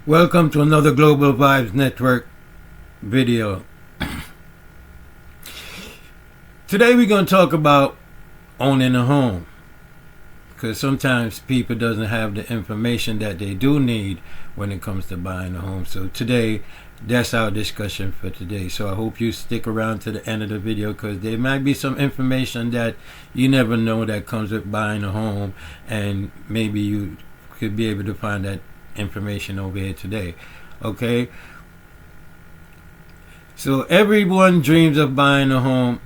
Welcome to another Global Vibes Network video. Today we're going to talk about owning a home, because sometimes people doesn't have the information that they do need when it comes to buying a home. So today, that's our discussion for today. So I hope you stick around to the end of the video, because there might be some information that you never know that comes with buying a home, and maybe you could be able to find that information over here today. Okay, so everyone dreams of buying a home.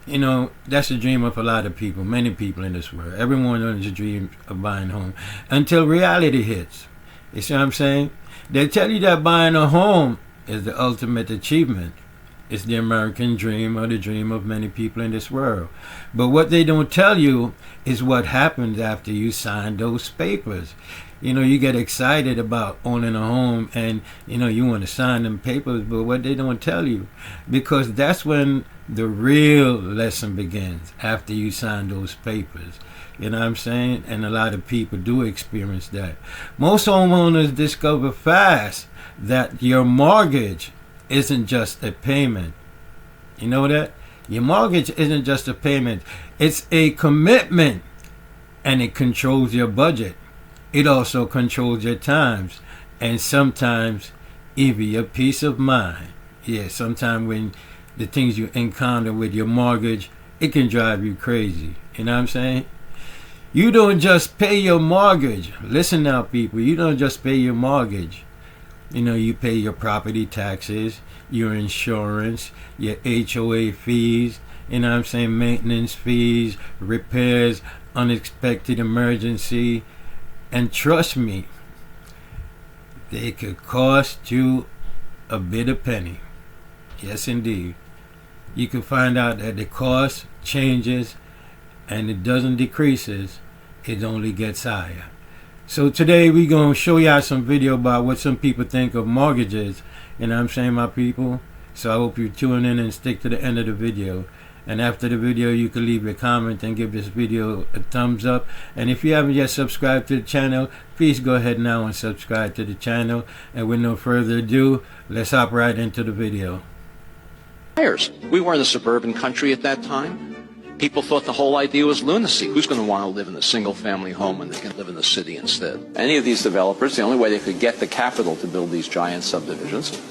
You know, that's a dream of a lot of people, many people in this world. Everyone has a dream of buying a home until reality hits. You see what I'm saying? They tell you that buying a home is the ultimate achievement. It's the American dream, or the dream of many people in this world. But what they don't tell you is what happens after you sign those papers. You know, you get excited about owning a home, and you know, you want to sign them papers, but what they don't tell you, because that's when the real lesson begins, after you sign those papers. You know what I'm saying? And a lot of people do experience that. Most homeowners discover fast that your mortgage isn't just a payment. You know that? Your mortgage isn't just a payment. It's a commitment, and it controls your budget. It also controls your times, and sometimes even your peace of mind. Yeah, sometimes when the things you encounter with your mortgage, it can drive you crazy. You know what I'm saying? You don't just pay your mortgage. Listen now, people. You don't just pay your mortgage. You know, you pay your property taxes, your insurance, your HOA fees, you know what I'm saying, maintenance fees, repairs, unexpected emergency. And trust me, they could cost you a bitter penny. Yes, indeed. You can find out that the cost changes, and it doesn't decreases, it only gets higher. So today we're going to show y'all some video about what some people think of mortgages. You know what I'm saying, my people? So I hope you tune in and stick to the end of the video. And after the video, you can leave a comment and give this video a thumbs up. And if you haven't yet subscribed to the channel, please go ahead now and subscribe to the channel. And with no further ado, let's hop right into the video. We were in a suburban country at that time. People thought the whole idea was lunacy. Who's going to want to live in a single-family home when they can live in the city instead? Any of these developers, the only way they could get the capital to build these giant subdivisions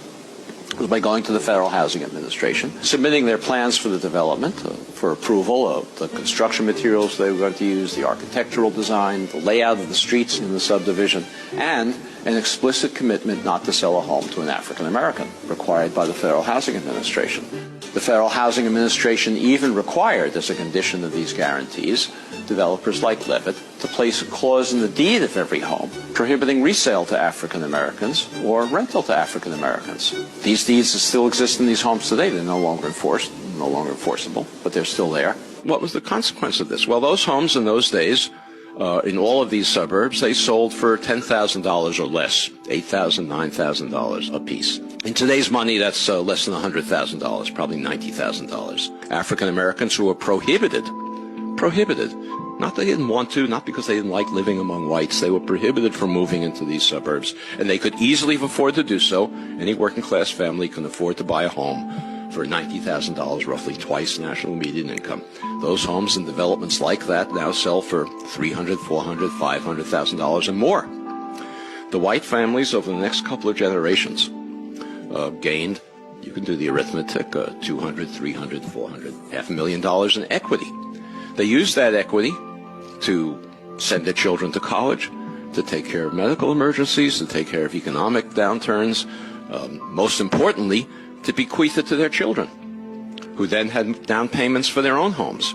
was by going to the Federal Housing Administration, submitting their plans for the development, for approval of the construction materials they were going to use, the architectural design, the layout of the streets in the subdivision, and an explicit commitment not to sell a home to an African American, required by the Federal Housing Administration. The Federal Housing Administration even required, as a condition of these guarantees, developers like Levitt to place a clause in the deed of every home prohibiting resale to African Americans or rental to African Americans. These deeds still exist in these homes today. They're no longer enforced, no longer enforceable, but they're still there. What was the consequence of this? Well, those homes in those days, in all of these suburbs, they sold for $10,000 or less, $8,000, $9,000 a piece. In today's money, that's less than $100,000, probably $90,000. African Americans who were prohibited, not they didn't want to, not because they didn't like living among whites, they were prohibited from moving into these suburbs, and they could easily afford to do so. Any working class family can afford to buy a home for $90,000, roughly twice national median income. Those homes and developments like that now sell for $300,000, $400,000, $500,000 and more. The white families over the next couple of generations gained, you can do the arithmetic, $200,000, $300,000, $400,000, $500,000 in equity. They used that equity to send their children to college, to take care of medical emergencies, to take care of economic downturns, most importantly, to bequeath it to their children, who then had down payments for their own homes.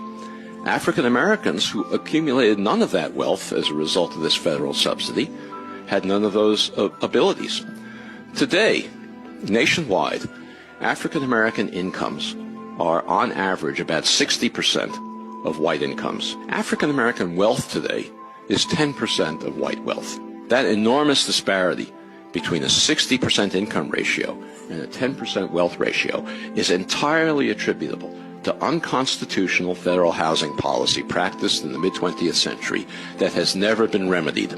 African Americans who accumulated none of that wealth as a result of this federal subsidy had none of those abilities. Today, nationwide, African American incomes are on average about 60% of white incomes. African American wealth today is 10% of white wealth. That enormous disparity between a 60% income ratio and a 10% wealth ratio is entirely attributable to unconstitutional federal housing policy practiced in the mid-20th century that has never been remedied.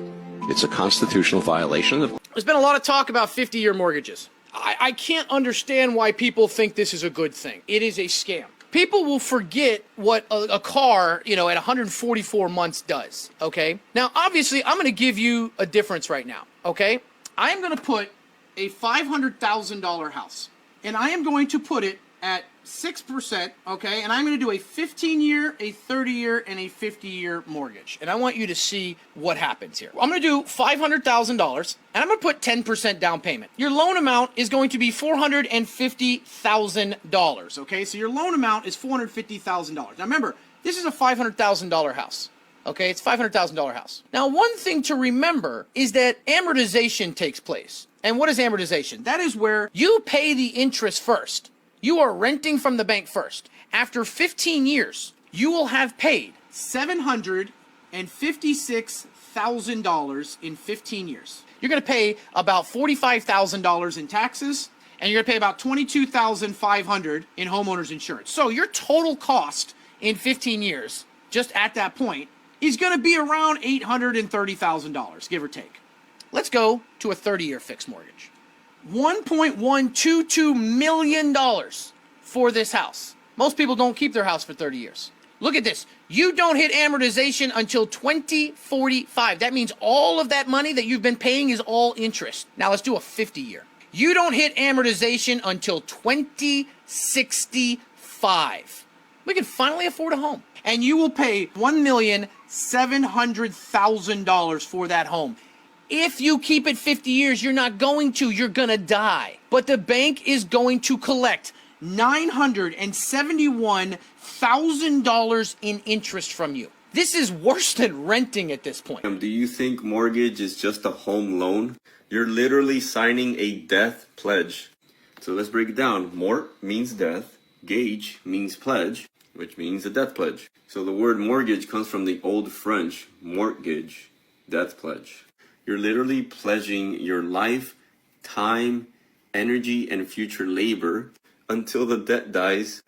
It's a constitutional violation. There's been a lot of talk about 50-year mortgages. I can't understand why people think this is a good thing. It is a scam. People will forget what a car, at 144 months does, okay? Now, obviously, I'm going to give you a difference right now, okay? I am going to put a $500,000 house, and I am going to put it at 6%, okay? And I'm going to do a 15-year, a 30-year, and a 50-year mortgage. And I want you to see what happens here. I'm going to do $500,000, and I'm going to put 10% down payment. Your loan amount is going to be $450,000, okay? So your loan amount is $450,000. Now remember, this is a $500,000 house. Okay, it's a $500,000 house. Now, one thing to remember is that amortization takes place. And what is amortization? That is where you pay the interest first. You are renting from the bank first. After 15 years, you will have paid $756,000 in 15 years. You're going to pay about $45,000 in taxes, and you're going to pay about $22,500 in homeowners insurance. So your total cost in 15 years, just at that point, is going to be around $830,000, give or take. Let's go to a 30-year fixed mortgage. $1.122 million for this house. Most people don't keep their house for 30 years. Look at this. You don't hit amortization until 2045. That means all of that money that you've been paying is all interest. Now let's do a 50-year. You don't hit amortization until 2065. We can finally afford a home. And you will pay $1,700,000 for that home. If you keep it 50 years, you're not going to. You're going to die. But the bank is going to collect $971,000 in interest from you. This is worse than renting at this point. Do you think mortgage is just a home loan? You're literally signing a death pledge. So let's break it down. Mort means death. Gage means pledge, which means a death pledge. So the word mortgage comes from the old French, mortgage, death pledge. You're literally pledging your life, time, energy, and future labor until the debt dies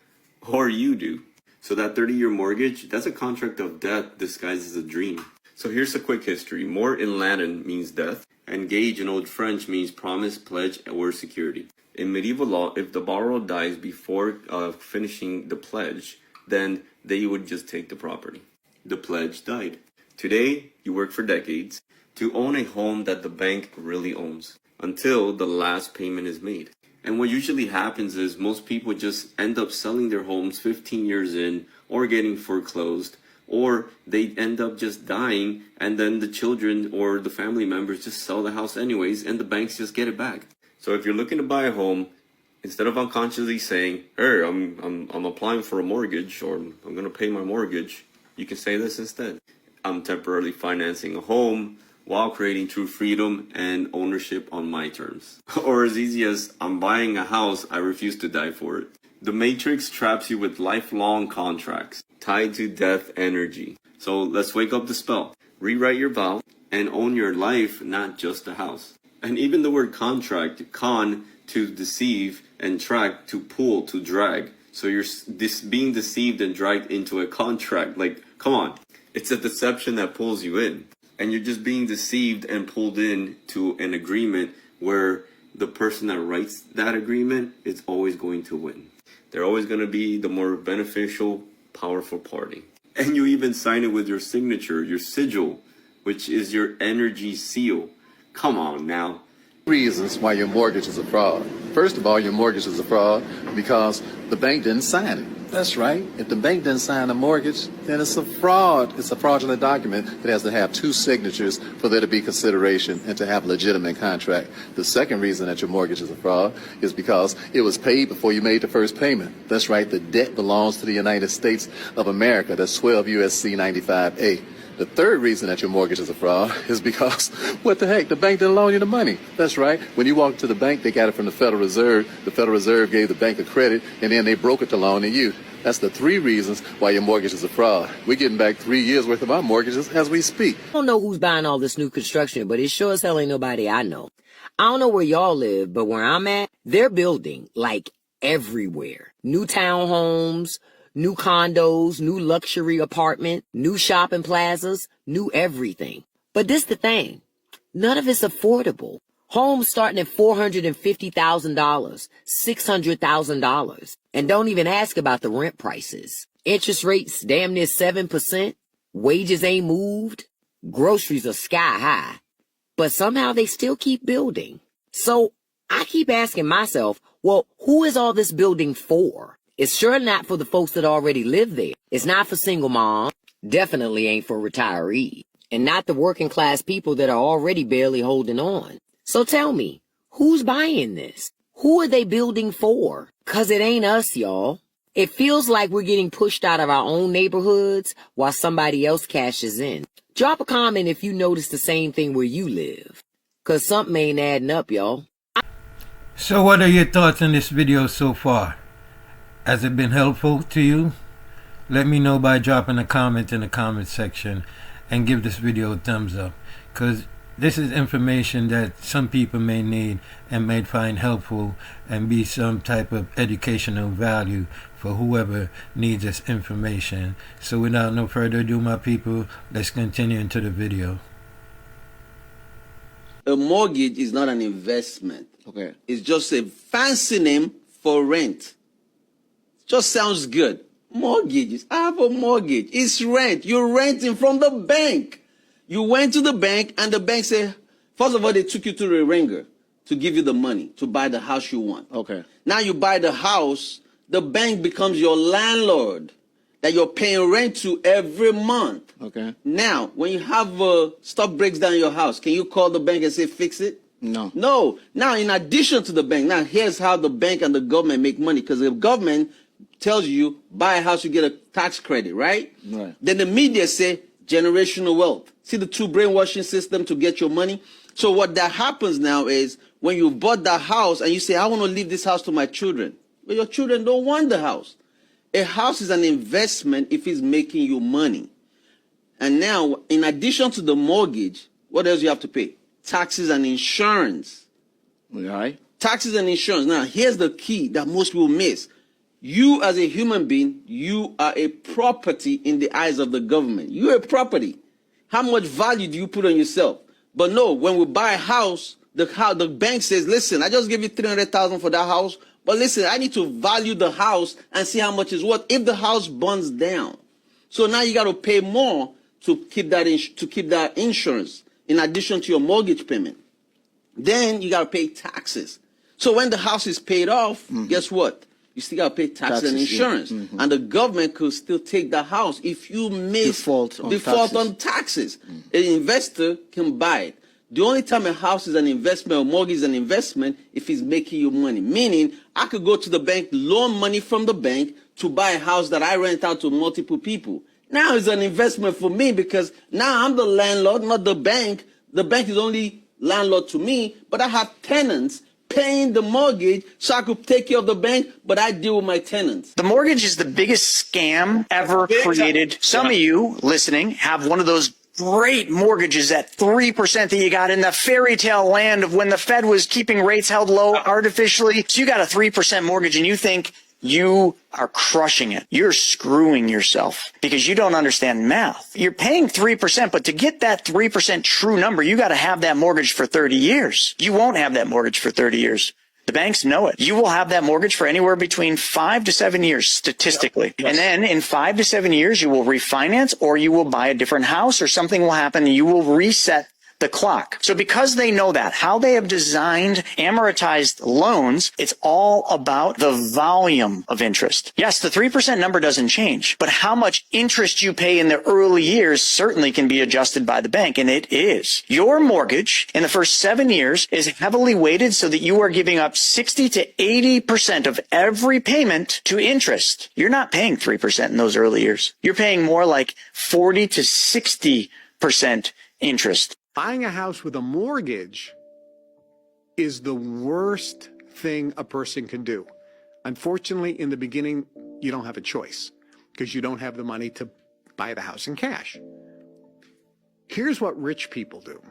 or you do. So that 30-year mortgage, that's a contract of death disguised as a dream. So here's a quick history. Mort in Latin means death, and gage in Old French means promise, pledge, or security. In medieval law, if the borrower dies before finishing the pledge, then they would just take the property. The pledge died. Today, you work for decades to own a home that the bank really owns until the last payment is made. And what usually happens is most people just end up selling their homes 15 years in or getting foreclosed, or they end up just dying and then the children or the family members just sell the house anyways and the banks just get it back. So if you're looking to buy a home, instead of unconsciously saying, hey, I'm applying for a mortgage or I'm going to pay my mortgage, you can say this instead. I'm temporarily financing a home while creating true freedom and ownership on my terms. Or as easy as, I'm buying a house, I refuse to die for it. The Matrix traps you with lifelong contracts tied to death energy. So let's wake up the spell. Rewrite your vow and own your life, not just a house. And even the word contract, con, to deceive, and track, to pull, to drag. So you're being deceived and dragged into a contract. Like, come on. It's a deception that pulls you in. And you're just being deceived and pulled in to an agreement where the person that writes that agreement is always going to win. They're always going to be the more beneficial, powerful party. And you even sign it with your signature, your sigil, which is your energy seal. Come on now. Reasons why your mortgage is a fraud. First of all, your mortgage is a fraud because the bank didn't sign it. That's right. If the bank didn't sign a mortgage, then it's a fraud. It's a fraudulent document. It has to have two signatures for there to be consideration and to have a legitimate contract. The second reason that your mortgage is a fraud is because it was paid before you made the first payment. That's right. The debt belongs to the United States of America. That's 12 U.S.C. 95A. The third reason that your mortgage is a fraud is because, what the heck, the bank didn't loan you the money. That's right. When you walked to the bank, they got it from the Federal Reserve. The Federal Reserve gave the bank a credit, and then they brokered the loan to you. That's the three reasons why your mortgage is a fraud. We're getting back 3 years worth of our mortgages as we speak. I don't know who's buying all this new construction, but it sure as hell ain't nobody I know. I don't know where y'all live, but where I'm at, they're building, like, everywhere. New townhomes, new condos, new luxury apartment, new shopping plazas, new everything. But this the thing. None of it's affordable. Homes starting at $450,000, $600,000. And don't even ask about the rent prices. Interest rates damn near 7%. Wages ain't moved. Groceries are sky high. But somehow they still keep building. So I keep asking myself, well, who is all this building for? It's sure not for the folks that already live there. It's not for single moms. Definitely ain't for retirees. And not the working class people that are already barely holding on. So tell me, who's buying this? Who are they building for? 'Cause it ain't us, y'all. It feels like we're getting pushed out of our own neighborhoods while somebody else cashes in. Drop a comment if you notice the same thing where you live. 'Cause something ain't adding up, y'all. So what are your thoughts on this video so far? Has it been helpful to you? Let me know by dropping a comment in the comment section and give this video a thumbs up, because this is information that some people may need and may find helpful and be some type of educational value for whoever needs this information. So without no further ado, my people, let's continue into the video. A mortgage is not an investment. Okay. It's just a fancy name for rent. Just sounds good. Mortgages. I have a mortgage. It's rent. You're renting from the bank. You went to the bank and the bank said, first of all, they took you to the ringer to give you the money to buy the house you want. Okay. Now you buy the house, the bank becomes your landlord that you're paying rent to every month. Okay. Now, when you have stuff breaks down in your house, can you call the bank and say, fix it? No. No. Now, in addition to the bank, now here's how the bank and the government make money, because the government tells you, buy a house, you get a tax credit, right? Right. Then the media say, generational wealth. See the two brainwashing system to get your money? So what that happens now is, when you bought that house and you say, I want to leave this house to my children, but your children don't want the house. A house is an investment if it's making you money. And now, in addition to the mortgage, what else you have to pay? Taxes and insurance. Right? Taxes and insurance. Now, here's the key that most people miss. You, as a human being, you are a property in the eyes of the government. You're a property. How much value do you put on yourself? But no, when we buy a house, the bank says, listen, I just gave you $300,000 for that house, but listen, I need to value the house and see how much it's worth if the house burns down. So now you got to pay more to keep that insurance in addition to your mortgage payment. Then you got to pay taxes. So when the house is paid off, guess what? You still got to pay taxes and insurance. Yeah. And the government could still take the house if you miss default on taxes. An investor can buy it. The only time a house is an investment or mortgage is an investment if it's making you money. Meaning, I could go to the bank, loan money from the bank to buy a house that I rent out to multiple people. Now it's an investment for me because now I'm the landlord, not the bank. The bank is only landlord to me, but I have tenants paying the mortgage so I could take care of the bank, but I deal with my tenants. The mortgage is the biggest scam ever created. Some of you listening have one of those great mortgages at 3% that you got in the fairy tale land of when the Fed was keeping rates held low artificially. So you got a 3% mortgage and you think you are crushing it. You're screwing yourself because you don't understand math. You're paying 3%, but to get that 3% true number, you got to have that mortgage for 30 years. You won't have that mortgage for 30 years. The banks know it. You will have that mortgage for anywhere between 5 to 7 years statistically. Yes. And then in 5 to 7 years, you will refinance or you will buy a different house or something will happen and you will reset the clock. So because they know that, how they have designed amortized loans, it's all about the volume of interest. Yes, the 3% number doesn't change, but how much interest you pay in the early years certainly can be adjusted by the bank, and it is. Your mortgage in the first 7 years is heavily weighted so that you are giving up 60 to 80% of every payment to interest. You're not paying 3% in those early years. You're paying more like 40 to 60% interest. Buying a house with a mortgage is the worst thing a person can do. Unfortunately, in the beginning, you don't have a choice because you don't have the money to buy the house in cash. Here's what rich people do.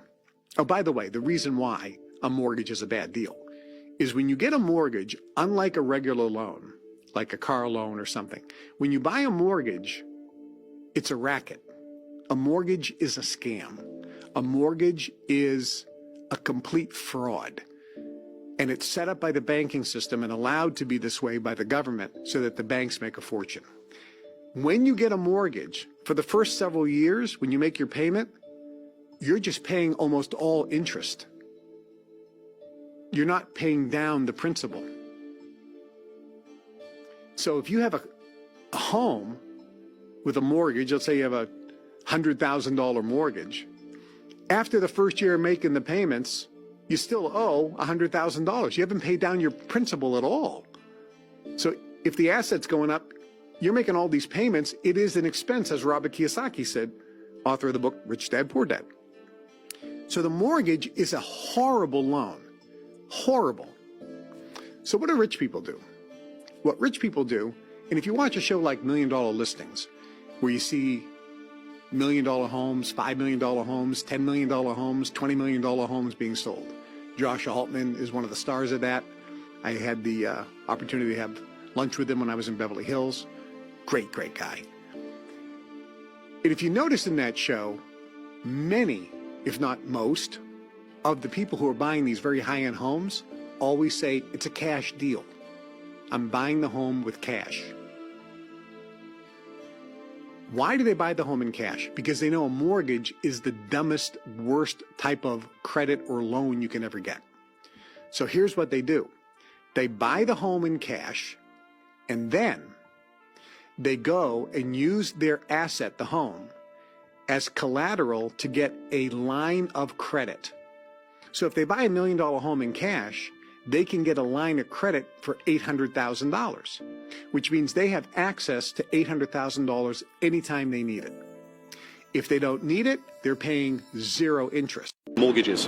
Oh, by the way, the reason why a mortgage is a bad deal is when you get a mortgage, unlike a regular loan, like a car loan or something, when you buy a mortgage, it's a racket. A mortgage is a scam. A mortgage is a complete fraud. And it's set up by the banking system and allowed to be this way by the government so that the banks make a fortune. When you get a mortgage, for the first several years, when you make your payment, you're just paying almost all interest. You're not paying down the principal. So if you have a home with a mortgage, let's say you have a $100,000 mortgage, after the first year of making the payments, you still owe $100,000. You haven't paid down your principal at all. So if the asset's going up, you're making all these payments. It is an expense, as Robert Kiyosaki said, author of the book Rich Dad, Poor Dad. So the mortgage is a horrible loan. Horrible. So what do rich people do? What rich people do, and if you watch a show like $1 Million Listings, where you see $1 million homes, $5 million homes, $10 million homes, $20 million homes being sold. Josh Altman is one of the stars of that. I had the opportunity to have lunch with him when I was in Beverly Hills. Great, great guy. And if you notice in that show, many, if not most, of the people who are buying these very high-end homes always say it's a cash deal. I'm buying the home with cash. Why do they buy the home in cash? Because they know a mortgage is the dumbest, worst type of credit or loan you can ever get. So here's what they do. They buy the home in cash, and then they go and use their asset, the home, as collateral to get a line of credit. So if they buy $1 million home in cash, they can get a line of credit for $800,000, which means they have access to $800,000 anytime they need it. If they don't need it, they're paying zero interest. Mortgages,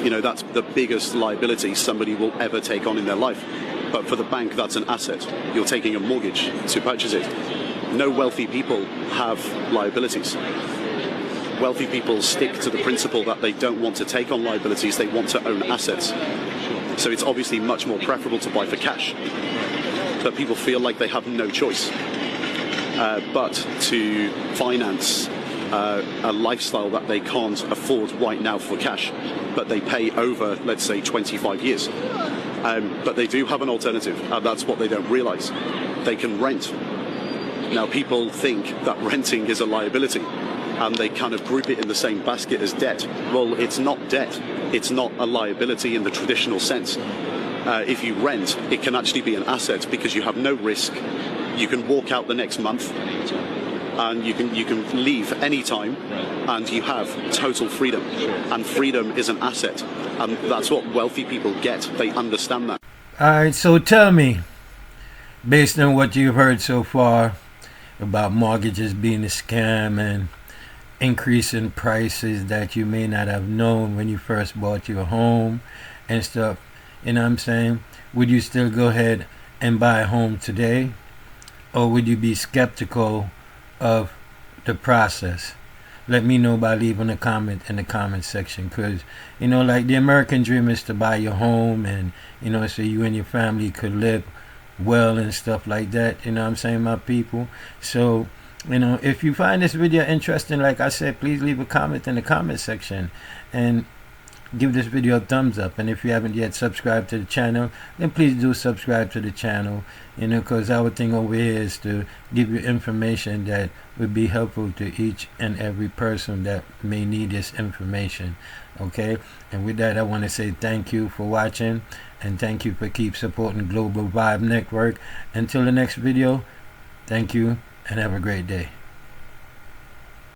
you know, that's the biggest liability somebody will ever take on in their life. But for the bank, that's an asset. You're taking a mortgage to purchase it. No wealthy people have liabilities. Wealthy people stick to the principle that they don't want to take on liabilities, they want to own assets. So it's obviously much more preferable to buy for cash. But people feel like they have no choice but to finance a lifestyle that they can't afford right now for cash, but they pay over, let's say, 25 years. But they do have an alternative, and that's what they don't realize. They can rent. Now, people think that renting is a liability, and they kind of group it in the same basket as debt. Well, it's not debt. It's not a liability in the traditional sense. If you rent, it can actually be an asset because you have no risk. You can walk out the next month, and you can leave anytime, and you have total freedom. And freedom is an asset, and that's what wealthy people get. They understand that. All right, so tell me, based on what you've heard so far about mortgages being a scam and increasing prices that you may not have known when you first bought your home and stuff, you know what I'm saying? Would you still go ahead and buy a home today? Or would you be skeptical of the process? Let me know by leaving a comment in the comment section, because, you know, like the American dream is to buy your home and, you know, so you and your family could live well and stuff like that, you know what I'm saying, my people? So, you know, if you find this video interesting, like I said, please leave a comment in the comment section and give this video a thumbs up. And if you haven't yet subscribed to the channel, then please do subscribe to the channel, you know, because our thing over here is to give you information that would be helpful to each and every person that may need this information. Okay, and with that, I want to say thank you for watching, and thank you for keep supporting Global Vibe Network. Until the next video, thank you and have a great day.